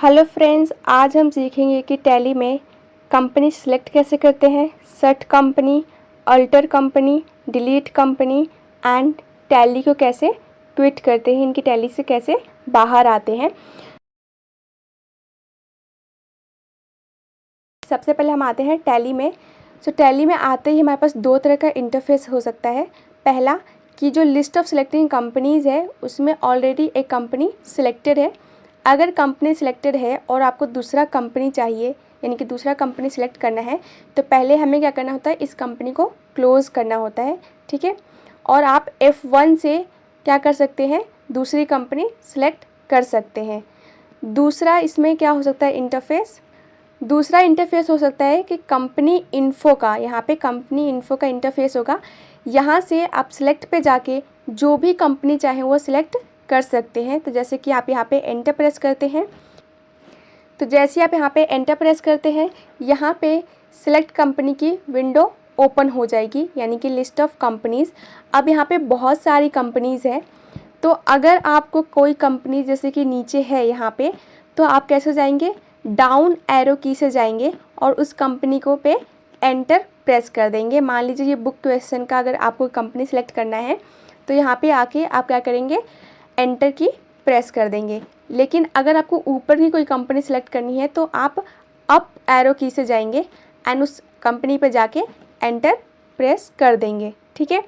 Hello friends, आज हम सीखेंगे कि टैली में कंपनी सिलेक्ट कैसे करते हैं, set company, alter company, delete company and tally को कैसे क्विट करते हैं, इनकी टैली से कैसे बाहर आते हैं। सबसे पहले हम आते हैं टैली में। टैली में आते ही हमारे पास दो तरह का इंटरफेस हो सकता है। पहला कि जो लिस्ट ऑफ सिलेक्टिंग कंपनीज़ है उसमें ऑलरेडी एक कंपनी सिलेक्टेड है। अगर कंपनी सिलेक्टेड है और आपको दूसरा कंपनी चाहिए, यानी कि दूसरा कंपनी सिलेक्ट करना है, तो पहले हमें क्या करना होता है, इस कंपनी को क्लोज़ करना होता है। ठीक है, और आप F1 से क्या कर सकते हैं, दूसरी कंपनी सिलेक्ट कर सकते हैं। दूसरा इसमें क्या हो सकता है इंटरफेस, दूसरा इंटरफेस हो सकता है कि कंपनी इन्फो का, यहाँ पे कंपनी इन्फो का इंटरफेस होगा। यहाँ से आप सिलेक्ट पे जाके जो भी कंपनी चाहे वो सिलेक्ट कर सकते हैं। तो जैसे कि आप यहाँ पे एंटर प्रेस करते हैं, तो जैसे आप यहाँ पे एंटर प्रेस करते हैं, यहाँ पे सिलेक्ट कंपनी की विंडो ओपन हो जाएगी, यानी कि लिस्ट ऑफ कंपनीज़। अब यहाँ पे बहुत सारी कंपनीज़ है, तो अगर आपको कोई कंपनी जैसे कि नीचे है यहाँ पे, तो आप कैसे जाएंगे, डाउन एरो की से जाएंगे और उस कंपनी को पे एंटर प्रेस कर देंगे। मान लीजिए ये बुक क्वेश्चन का अगर आपको कंपनी सेलेक्ट करना है, तो यहाँ पे आके आप क्या करेंगे, एंटर की प्रेस कर देंगे। लेकिन अगर आपको ऊपर की कोई कंपनी सेलेक्ट करनी है तो आप अप एरो की से जाएंगे एंड उस कंपनी पे जाके एंटर प्रेस कर देंगे। ठीक है,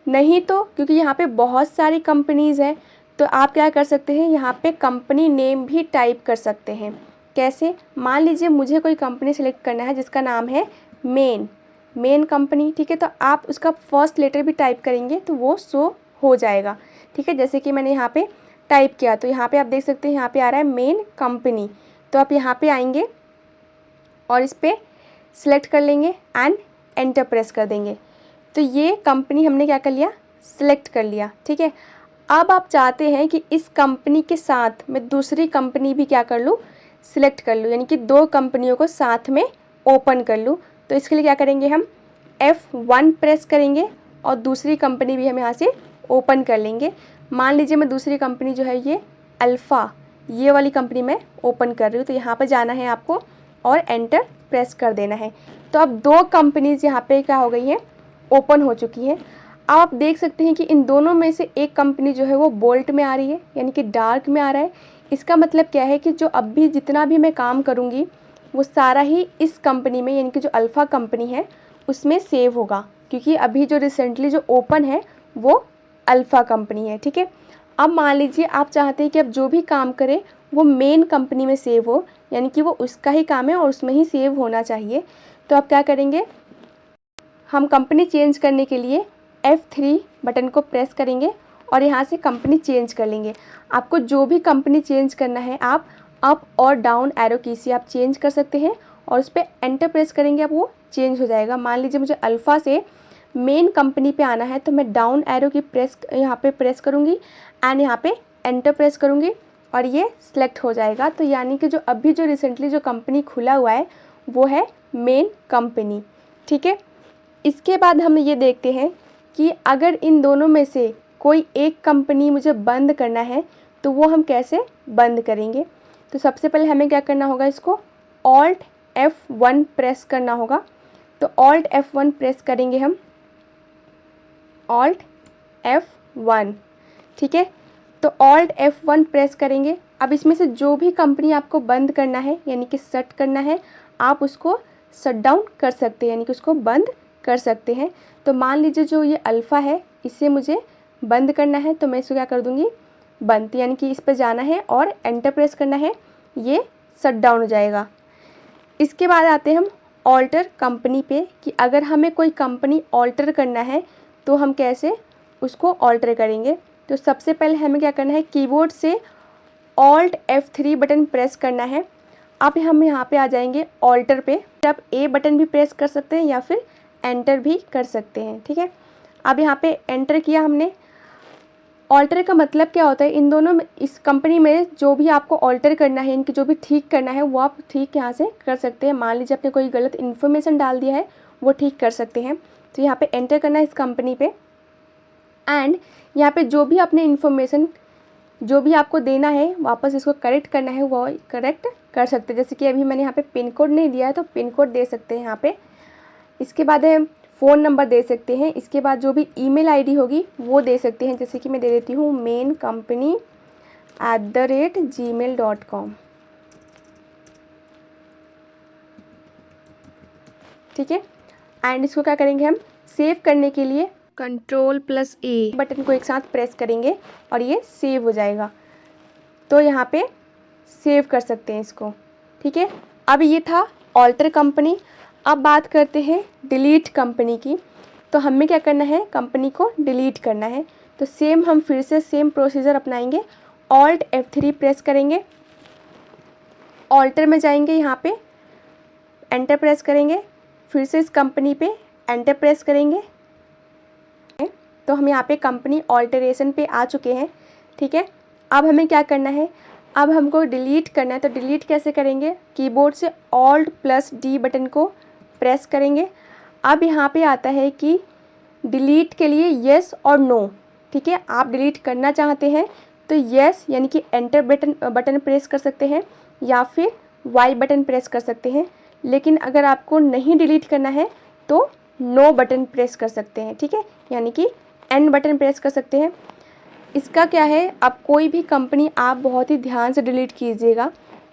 नहीं तो क्योंकि यहाँ पे बहुत सारी कंपनीज़ हैं, तो आप क्या कर सकते हैं, यहाँ पे कंपनी नेम भी टाइप कर सकते हैं। कैसे, मान लीजिए मुझे कोई कंपनी सेलेक्ट करना है जिसका नाम है मेन कंपनी। ठीक है, तो आप उसका फर्स्ट लेटर भी टाइप करेंगे तो वो शो हो जाएगा। ठीक है, जैसे कि मैंने यहाँ पे टाइप किया, तो यहाँ पे आप देख सकते हैं यहाँ पे आ रहा है मेन कंपनी। तो आप यहाँ पे आएंगे और इस पर सिलेक्ट कर लेंगे एंड एंटर प्रेस कर देंगे। तो ये कंपनी हमने क्या कर लिया, सिलेक्ट कर लिया। ठीक है, अब आप चाहते हैं कि इस कंपनी के साथ मैं दूसरी कंपनी भी क्या कर लूँ, सिलेक्ट कर लूँ, यानी कि दो कंपनियों को साथ में ओपन कर लूँ। तो इसके लिए क्या करेंगे, हम F1 प्रेस करेंगे और दूसरी कंपनी भी हम यहाँ से ओपन कर लेंगे। मान लीजिए मैं दूसरी कंपनी जो है ये अल्फ़ा, ये वाली कंपनी मैं ओपन कर रही हूँ। तो यहाँ पर जाना है आपको और एंटर प्रेस कर देना है। तो अब दो कंपनीज़ यहाँ पे क्या हो गई हैं, ओपन हो चुकी हैं। अब आप देख सकते हैं कि इन दोनों में से एक कंपनी जो है वो बोल्ट में आ रही है, यानी कि डार्क में आ रहा है। इसका मतलब क्या है कि जो अब भी जितना भी मैं काम करूँगी वो सारा ही इस कंपनी में, यानी कि जो अल्फ़ा कंपनी है उसमें सेव होगा, क्योंकि अभी जो रिसेंटली जो ओपन है वो अल्फ़ा कंपनी है। ठीक है, अब मान लीजिए आप चाहते हैं कि अब जो भी काम करें वो मेन कंपनी में सेव हो, यानी कि वो उसका ही काम है और उसमें ही सेव होना चाहिए। तो आप क्या करेंगे, हम कंपनी चेंज करने के लिए F3 बटन को प्रेस करेंगे और यहाँ से कंपनी चेंज कर लेंगे। आपको जो भी कंपनी चेंज करना है आप अप और डाउन एरो की से आप चेंज कर सकते हैं और उस पर एंटर प्रेस करेंगे, अब वो चेंज हो जाएगा। मान लीजिए मुझे अल्फ़ा से मेन कंपनी पे आना है, तो मैं डाउन एरो की प्रेस यहाँ पे प्रेस करूँगी एंड यहाँ पे एंटर प्रेस करूँगी और ये सिलेक्ट हो जाएगा। तो यानी कि जो अभी जो रिसेंटली जो कंपनी खुला हुआ है वो है मेन कंपनी। ठीक है, इसके बाद हम ये देखते हैं कि अगर इन दोनों में से कोई एक कंपनी मुझे बंद करना है तो वो हम कैसे बंद करेंगे। तो सबसे पहले हमें क्या करना होगा, इसको Alt F1 प्रेस करना होगा। तो Alt F1 प्रेस करेंगे हम, Alt F1। ठीक है, तो Alt F1 प्रेस करेंगे। अब इसमें से जो भी कंपनी आपको बंद करना है, यानी कि शट करना है, आप उसको शट डाउन कर सकते हैं, यानी कि उसको बंद कर सकते हैं। तो मान लीजिए जो ये अल्फ़ा है इसे मुझे बंद करना है, तो मैं इसको क्या कर दूँगी, बंद, यानी कि इस पर जाना है और एंटर प्रेस करना है, ये शट डाउन हो जाएगा। इसके बाद आते हैं हम ऑल्टर कंपनी पे, कि अगर हमें कोई कंपनी ऑल्टर करना है तो हम कैसे उसको ऑल्टर करेंगे। तो सबसे पहले हमें क्या करना है, कीबोर्ड से Alt F3 बटन प्रेस करना है। अब हम यहाँ पे आ जाएंगे ऑल्टर पे, आप A बटन भी प्रेस कर सकते हैं या फिर एंटर भी कर सकते हैं। ठीक है, अब यहाँ पे एंटर किया हमने। ऑल्टर का मतलब क्या होता है, इन दोनों में, इस कंपनी में जो भी आपको ऑल्टर करना है, इनकी जो भी ठीक करना है वो आप ठीक यहाँ से कर सकते हैं। मान लीजिए आपने कोई गलत इन्फॉर्मेशन डाल दिया है वो ठीक कर सकते हैं। तो यहाँ पे एंटर करना है इस कंपनी पे एंड यहाँ पे जो भी आपने इन्फॉर्मेशन जो भी आपको देना है वापस इसको करेक्ट करना है वो करेक्ट कर सकते हैं। जैसे कि अभी मैंने यहाँ पे पिन कोड नहीं दिया है तो पिन कोड दे सकते हैं यहाँ पे। इसके बाद है फ़ोन नंबर दे सकते हैं। इसके बाद जो भी ईमेल आईडी होगी वो दे सकते हैं। जैसे कि मैं दे देती हूँ maincompany@gmail.com। ठीक है, एंड इसको क्या करेंगे हम, सेव करने के लिए Ctrl+A बटन को एक साथ प्रेस करेंगे और ये सेव हो जाएगा। तो यहाँ पे सेव कर सकते हैं इसको। ठीक है, अब ये था ऑल्टर कंपनी। अब बात करते हैं डिलीट कंपनी की। तो हमें क्या करना है, कंपनी को डिलीट करना है। तो सेम हम फिर से सेम प्रोसीजर अपनाएंगे। Alt F3 प्रेस करेंगे, ऑल्टर में जाएंगे, यहाँ पे एंटर प्रेस करेंगे, फिर से इस कंपनी पे एंटर प्रेस करेंगे। तो हम यहाँ पे कंपनी ऑल्टरेशन पे आ चुके हैं। ठीक है, अब हमें क्या करना है, अब हमको डिलीट करना है। तो डिलीट कैसे करेंगे, कीबोर्ड से Alt+D बटन को प्रेस करेंगे। अब यहाँ पे आता है कि डिलीट के लिए येस और नो। ठीक है, आप डिलीट करना चाहते हैं तो येस यानी कि एंटर बटन प्रेस कर सकते हैं या फिर वाई बटन प्रेस कर सकते हैं। लेकिन अगर आपको नहीं डिलीट करना है तो नो बटन प्रेस कर सकते हैं। ठीक है, यानी कि एन बटन प्रेस कर सकते हैं। इसका क्या है, अब कोई भी कंपनी आप बहुत ही ध्यान से डिलीट कीजिएगा,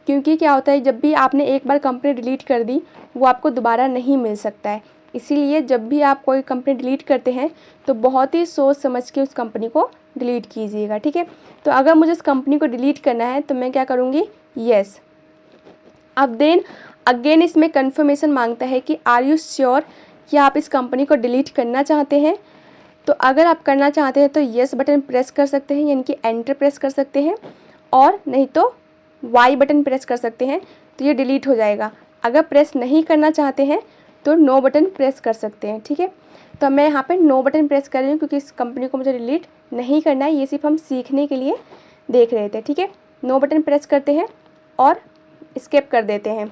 क्योंकि क्या होता है जब भी आपने एक बार कंपनी डिलीट कर दी वो आपको दोबारा नहीं मिल सकता है। इसीलिए जब भी आप कोई कंपनी डिलीट करते हैं तो बहुत ही सोच समझ के उस कंपनी को डिलीट कीजिएगा। ठीक है, तो अगर मुझे इस कंपनी को डिलीट करना है तो मैं क्या करूँगी, येस। अब देन अगेन इसमें कन्फर्मेशन मांगता है कि आर यू श्योर कि आप इस कंपनी को डिलीट करना चाहते हैं। तो अगर आप करना चाहते हैं तो येस बटन प्रेस कर सकते हैं, यानी कि एंटर प्रेस कर सकते हैं, और नहीं तो वाई बटन प्रेस कर सकते हैं, तो ये डिलीट हो जाएगा। अगर प्रेस नहीं करना चाहते हैं तो नो बटन प्रेस कर सकते हैं। ठीक है, तो मैं यहाँ पे नो बटन प्रेस कर रही हूँ क्योंकि इस कंपनी को मुझे डिलीट नहीं करना है, ये सिर्फ हम सीखने के लिए देख रहे थे। ठीक है, नो बटन प्रेस करते हैं और एस्केप कर देते हैं।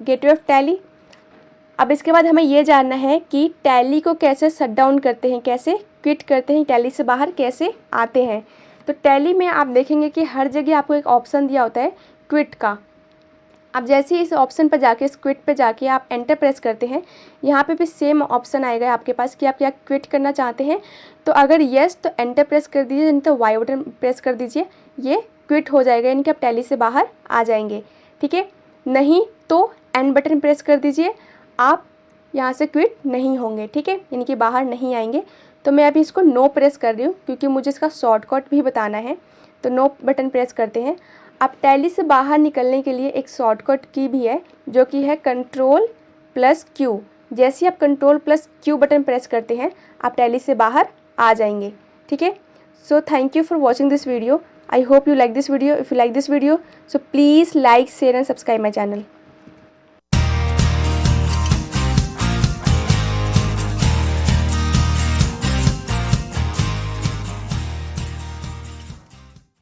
Gateway of tally. अब इसके बाद हमें ये जानना है कि टैली को कैसे शट डाउन करते हैं, कैसे क्विट करते हैं, टैली से बाहर कैसे आते हैं। तो टैली में आप देखेंगे कि हर जगह आपको एक ऑप्शन दिया होता है क्विट का। अब जैसे ही इस ऑप्शन पर जाके, इस क्विट पे जाके आप एंटर प्रेस करते हैं, यहाँ पे भी सेम ऑप्शन आएगा आपके पास कि आप क्या क्विट करना चाहते हैं। तो अगर येस तो एंटर प्रेस कर दीजिए, नहीं तो वाई बटन प्रेस कर दीजिए, ये क्विट हो जाएगा, यानी कि आप टैली से बाहर आ जाएंगे। ठीक है, नहीं तो एन बटन प्रेस कर दीजिए, आप यहाँ से क्विट नहीं होंगे। ठीक है, यानी कि बाहर नहीं आएंगे। तो मैं अभी इसको नो प्रेस कर रही हूँ क्योंकि मुझे इसका शॉर्टकट भी बताना है। तो नो बटन प्रेस करते हैं। अब टैली से बाहर निकलने के लिए एक शॉर्टकट की भी है जो कि है Ctrl+Q। जैसे ही आप Ctrl+Q बटन प्रेस करते हैं आप टैली से बाहर आ जाएंगे। ठीक है, so thank you for watching this video. I hope you like this video. If you like this video, so please like, share and subscribe my channel.